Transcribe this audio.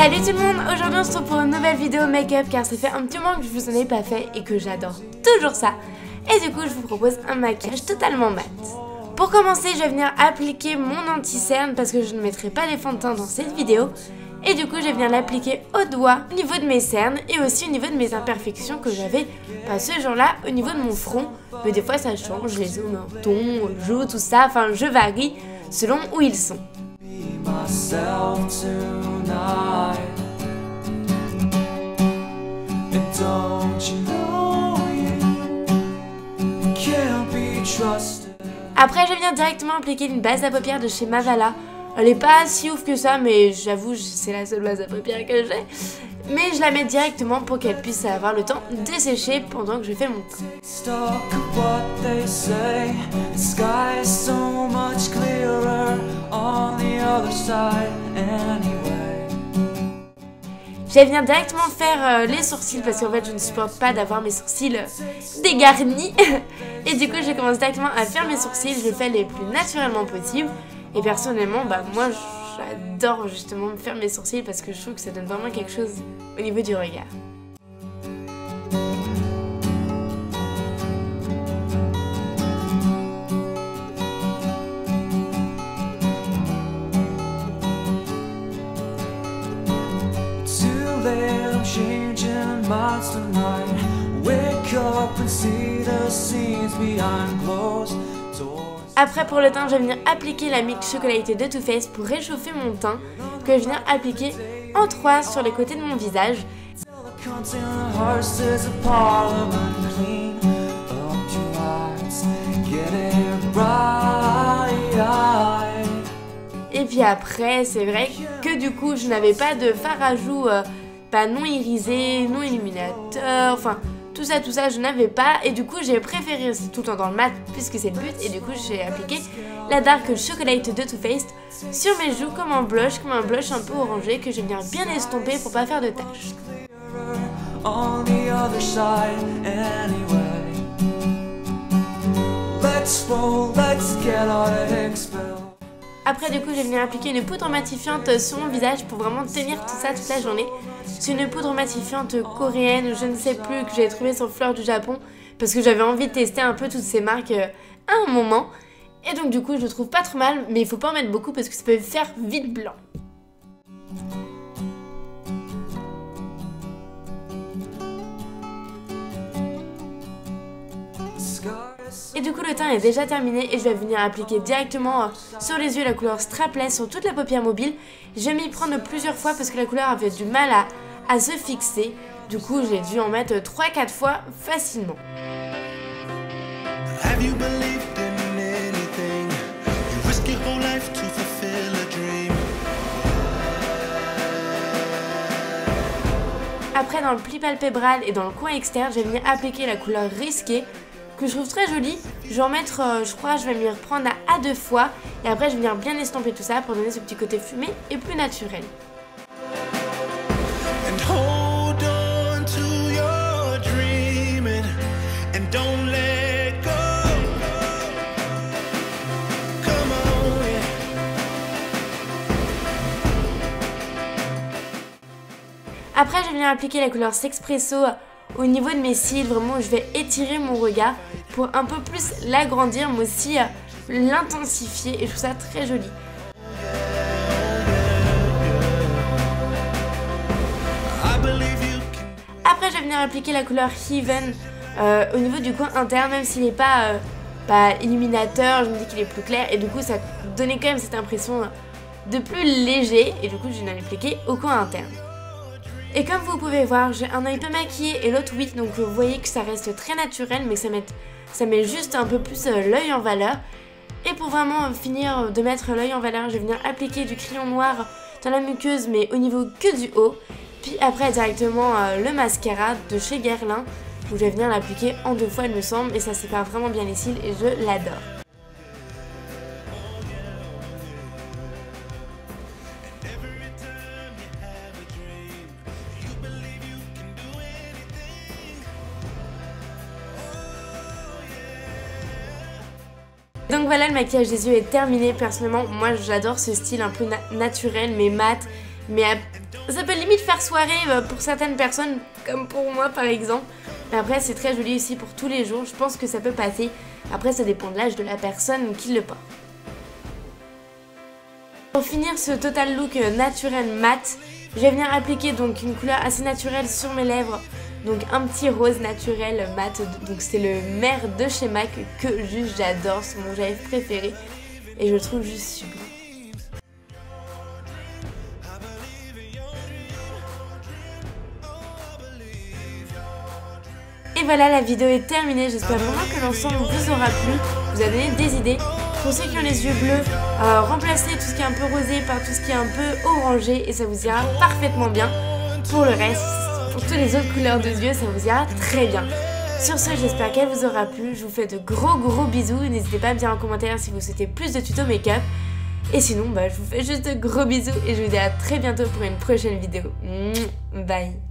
Salut tout le monde, aujourd'hui on se retrouve pour une nouvelle vidéo make-up car ça fait un petit moment que je vous en ai pas fait et que j'adore toujours ça. Et du coup je vous propose un maquillage totalement mat. Pour commencer je vais venir appliquer mon anti-cerne parce que je ne mettrai pas les fonds de teint dans cette vidéo. Et du coup je vais venir l'appliquer au doigt au niveau de mes cernes et aussi au niveau de mes imperfections que j'avais pas ce jour-là au niveau de mon front. Mais des fois ça change, les os, menton, joues, tout ça, enfin je varie selon où ils sont. Après je viens directement appliquer une base à paupières de chez Mavala. Elle est pas si ouf que ça, mais j'avoue c'est la seule base à paupières que j'ai. Mais je la mets directement pour qu'elle puisse avoir le temps de sécher pendant que je fais mon teint. Je vais venir directement faire les sourcils parce qu'en fait je ne supporte pas d'avoir mes sourcils dégarnis. Et du coup je commence directement à faire mes sourcils, je les fais les plus naturellement possible. Et personnellement moi j'adore justement me faire mes sourcils parce que je trouve que ça donne vraiment quelque chose au niveau du regard. Après pour le teint, je vais venir appliquer la mix chocolatée de Too Faced pour réchauffer mon teint que je viens appliquer en 3 sur les côtés de mon visage. Et puis après, c'est vrai que du coup, je n'avais pas de fard à joues pas non irisé, non illuminateur, enfin tout ça je n'avais pas et du coup j'ai préféré rester tout le temps dans le mat puisque c'est le but et du coup j'ai appliqué la Dark Chocolate de Too Faced sur mes joues comme un blush un peu orangé que je viens bien estomper pour pas faire de taches. Après du coup je vais venir appliquer une poudre matifiante sur mon visage pour vraiment tenir tout ça toute la journée. C'est une poudre matifiante coréenne, je ne sais plus, que j'avais trouvé sur Fleur du Japon parce que j'avais envie de tester un peu toutes ces marques à un moment. Et donc du coup je le trouve pas trop mal, mais il faut pas en mettre beaucoup parce que ça peut faire vite blanc. Et du coup le teint est déjà terminé et je vais venir appliquer directement sur les yeux la couleur Strapless sur toute la paupière mobile. Je vais m'y prendre plusieurs fois parce que la couleur avait du mal à se fixer. Du coup j'ai dû en mettre 3-4 fois facilement. Après dans le pli palpébral et dans le coin externe, je vais venir appliquer la couleur Risqué que je trouve très jolie. Je vais en mettre, je crois, je vais m'y reprendre à 2 fois et après je vais venir bien estomper tout ça pour donner ce petit côté fumé et plus naturel. Après je vais venir appliquer la couleur Sexpresso au niveau de mes cils, vraiment je vais étirer mon regard pour un peu plus l'agrandir mais aussi l'intensifier et je trouve ça très joli. Après je vais venir appliquer la couleur Heaven au niveau du coin interne, même s'il n'est pas illuminateur, je me dis qu'il est plus clair et du coup ça donnait quand même cette impression de plus léger et du coup je viens l'appliquer au coin interne. Et comme vous pouvez voir, j'ai un œil peu maquillé et l'autre oui, donc vous voyez que ça reste très naturel mais ça met juste un peu plus l'œil en valeur. Et pour vraiment finir de mettre l'œil en valeur, je vais venir appliquer du crayon noir dans la muqueuse mais au niveau que du haut. Puis après directement le mascara de chez Guerlain où je vais venir l'appliquer en 2 fois il me semble et ça sépare vraiment bien les cils et je l'adore. Donc voilà, le maquillage des yeux est terminé. Personnellement, moi j'adore ce style un peu naturel mais mat, Mais ça peut limite faire soirée pour certaines personnes, comme pour moi par exemple. Mais après c'est très joli aussi pour tous les jours, je pense que ça peut passer. Après ça dépend de l'âge de la personne qui le porte. Pour finir ce total look naturel mat, je vais venir appliquer donc une couleur assez naturelle sur mes lèvres. Donc un petit rose naturel mat, donc c'est le Mer de chez MAC que juste j'adore, c'est mon rouge préféré et je le trouve juste sublime. Et voilà, la vidéo est terminée, j'espère vraiment que l'ensemble vous aura plu, vous a donné des idées. Pour ceux qui ont les yeux bleus, remplacez tout ce qui est un peu rosé par tout ce qui est un peu orangé et ça vous ira parfaitement bien. Pour le reste, pour toutes les autres couleurs de yeux, ça vous ira très bien. Sur ce, j'espère qu'elle vous aura plu, je vous fais de gros bisous, n'hésitez pas à me dire en commentaire si vous souhaitez plus de tutos make-up. Et sinon, je vous fais juste de gros bisous et je vous dis à très bientôt pour une prochaine vidéo. Bye.